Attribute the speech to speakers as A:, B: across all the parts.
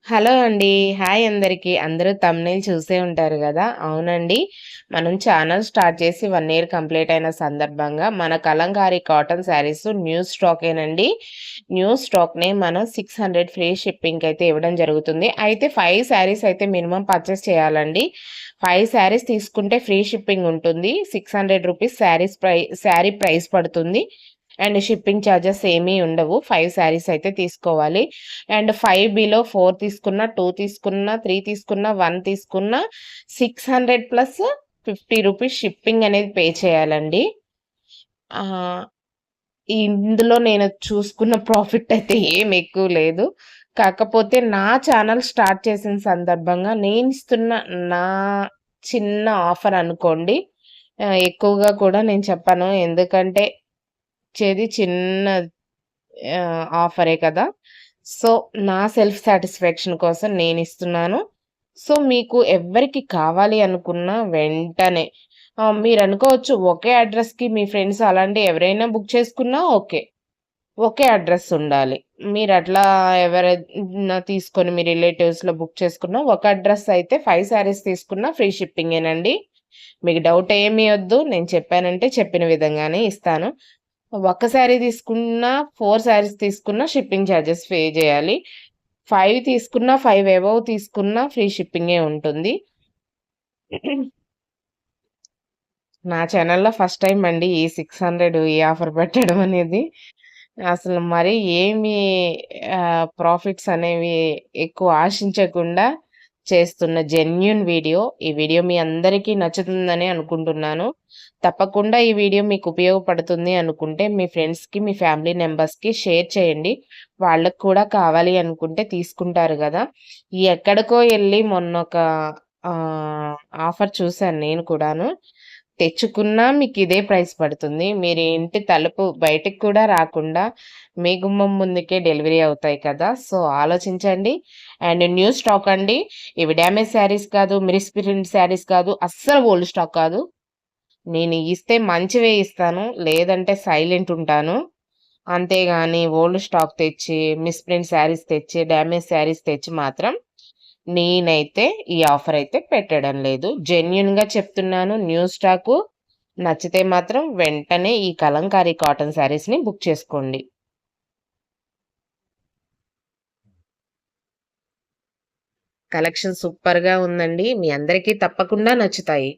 A: Hello అండి. Hi అందరికి. అందరూ థంబ్‌నెయిల్ చూసే ఉంటారు గదా! అవునండి. మనం ఛానల్ స్టార్ట్ చేసి 1 ఇయర్ కంప్లీట్ అయిన సందర్భంగా మన కలంకారీ కాటన్ శారీస్ న్యూ స్టాకేనండి. న్యూ స్టాక్‌ని మనం 600 ఫ్రీ షిప్పింగ్‌కయితే ఇవ్వడం జరుగుతుంది. అయితే 5 శారీస్ అయితే మినిమమ్ పర్చేస్ చేయాలండి. 5 శారీస్ తీసుకుంటే ఫ్రీ షిప్పింగ్ ఉంటుంది. రూ. 600 శారీ ప్రైస్ పడుతుంది. అండ్ షిప్పింగ్ చార్జెస్ ఏమీ ఉండవు. 5 శారీస్ అయితే తీసుకోవాలి. అండ్ 5 బిలో 4 తీసుకున్నా, 2 తీసుకున్నా, 3 తీసుకున్నా, 1 తీసుకున్నా 600 ప్లస్ రూ. 50 షిప్పింగ్ అనేది పే చేయాలండి. ఆహ్, ఇందులో నేను చూసుకున్న ప్రాఫిట్ అయితే ఏమి ఎక్కువ లేదు. కాకపోతే నా ఛానల్ స్టార్ట్ చేసిన సందర్భంగా నేనిస్తున్న నా చిన్న ఆఫర్ అనుకోండి. ఎక్కువగా కూడా నేను చెప్పను. ఎందుకంటే ఇచ్చేది చిన్న ఆఫరే కదా! సో, నా సెల్ఫ్ సాటిస్ఫాక్షన్ కోసం నేనిస్తున్నాను. సో, మీకు ఎవ్వరికి కావాలి అనుకున్నా వెంటనే మీరనుకోవచ్చు ఒకే అడ్రస్‌కి మీ ఫ్రెండ్స్ అలాంటి ఎవరైనా బుక్ చేసుకున్నా ఓకే. ఒకే అడ్రస్ ఉండాలి. మీరట్లా ఎవరైనా తీసుకొని మీ రిలేటివ్స్‌లో బుక్ చేసుకున్న ఒక అడ్రస్ అయితే 5 శారీస్ తీసుకున్న ఫ్రీ షిప్పింగేనండి. మీకు డౌట్ ఏమి ఒద్దు. నేను చెప్పానంటే చెప్పిన విధంగానే ఇస్తాను. ఒక్క శారీ తీసుకున్నా, 4 శారీస్ తీసుకున్నా షిప్పింగ్ చార్జెస్ పే జేయాలి. 5 తీసుకున్నా, 5 అబోవ్ తీసుకున్నా ఫ్రీ షిప్పింగే ఉంటుంది. నా ఛానెల్‌లో ఫస్ట్ టైమ్ అండి ఈ 600 ఈ ఆఫర్ పెట్టడం అనేది. అసలు మరి ఏమి ప్రాఫిట్స్ అనేవి ఎక్కువ ఆశించకుండా చేస్తున్న జెన్యూన్ వీడియో. ఈ వీడియో మీ అందరికీ నచ్చుతుందని అనుకుంటున్నాను. తప్పకుండా ఈ వీడియో మీకు ఉపయోగపడుతుంది అనుకుంటే మీ ఫ్రెండ్స్‌కి, మీ ఫ్యామిలీ మెంబర్స్‌కి షేర్ చేయండి. వాళ్ళకి కూడా కావాలి అనుకుంటే తీసుకుంటారు గదా! ఎక్కడికో ఎళ్లి మొన్నొక ఆహ్, ఆఫర్ చూసాను నేను కూడాను. తెచ్చుకున్నా మీకిదే ప్రైస్ పడుతుంది. మీరు ఇంటి తలుపు బయటికి కూడా రాకుండా మీ గుమ్మం ముందుకే డెలివరీ అవుతాయి కదా! సో, ఆలోచించండి. అండ్ న్యూ స్టాక్ అండి. ఇవి డ్యామేజ్ శారీస్ కాదు, మిస్ ప్రింట్ శారీస్ కాదు, అస్సలు ఓల్డ్ స్టాక్ కాదు. నేను ఇస్తే మంచివే ఇస్తాను. లేదంటే సైలెంట్ ఉంటాను. అంతేగాని ఓల్డ్ స్టాక్ తెచ్చి, మిస్‌ప్రింట్ శారీస్ తెచ్చి, డ్యామేజ్ శారీస్ తెచ్చి మాత్రం నేనైతే ఈ ఆఫర్ అయితే పెట్టడం లేదు. జెన్యూన్‌గా చెప్తున్నాను. న్యూ స్టాకు నచ్చితే మాత్రం వెంటనే ఈ కలంకారీ కాటన్ శారీస్‌ని బుక్ చేసుకోండి. కలెక్షన్ సూపర్‌గా ఉందండి. మీ అందరికీ తప్పకుండా నచ్చుతాయి.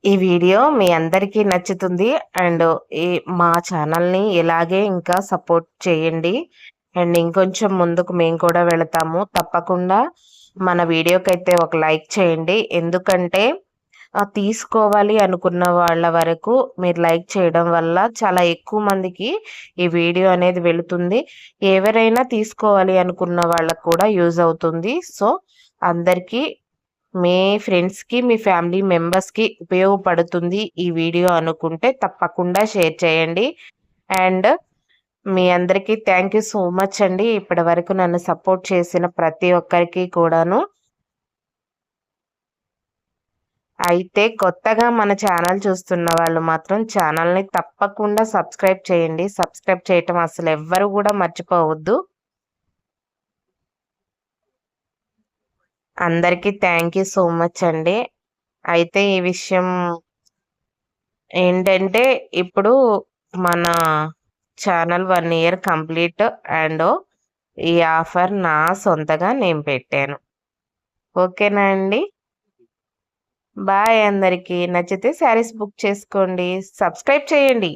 A: ఈ వీడియో మీ అందరికీ నచ్చుతుంది. అండ్ ఈ మా ఛానల్‌ని ఇలాగే ఇంకా సపోర్ట్ చేయండి. అండ్ ఇంకొంచెం ముందుకు మేము కూడా వెళతాము. తప్పకుండా మన వీడియోకైతే ఒక లైక్ చేయండి. ఎందుకంటే తీసుకోవాలి అనుకున్న వాళ్ళ వరకు మీరు లైక్ చేయడం వల్ల చాలా ఎక్కువ మందికి ఈ వీడియో అనేది వెళుతుంది. ఎవరైనా తీసుకోవాలి అనుకున్న వాళ్ళకి కూడా యూజ్ అవుతుంది. సో, అందరికీ మీ ఫ్రెండ్స్‌కి, మీ ఫ్యామిలీ మెంబర్స్‌కి ఉపయోగపడుతుంది ఈ వీడియో అనుకుంటే తప్పకుండా షేర్ చేయండి. అండ్ మీ అందరికీ థ్యాంక్ యూ సో మచ్ అండి. ఇప్పటివరకు నన్ను సపోర్ట్ చేసిన ప్రతి ఒక్కరికి కూడాను. అయితే కొత్తగా మన ఛానల్ చూస్తున్న వాళ్ళు మాత్రం ఛానల్‌ని తప్పకుండా సబ్స్క్రైబ్ చేయండి. సబ్స్క్రైబ్ చేయటం అసలు ఎవ్వరు గూడా మర్చిపోవద్దు. అందరికీ థ్యాంక్ యూ సో మచ్ అండి. అయితే ఈ విషయం ఏంటంటే ఇప్పుడు మన ఛానల్ 1 ఇయర్ కంప్లీట్ అండ్ ఈ ఆఫర్ నా సొంతగా నేను పెట్టాను. ఓకేనా అండి? బాయ్ అందరికీ. నచ్చితే శారీస్ బుక్ చేసుకోండి. సబ్స్క్రైబ్ చేయండి.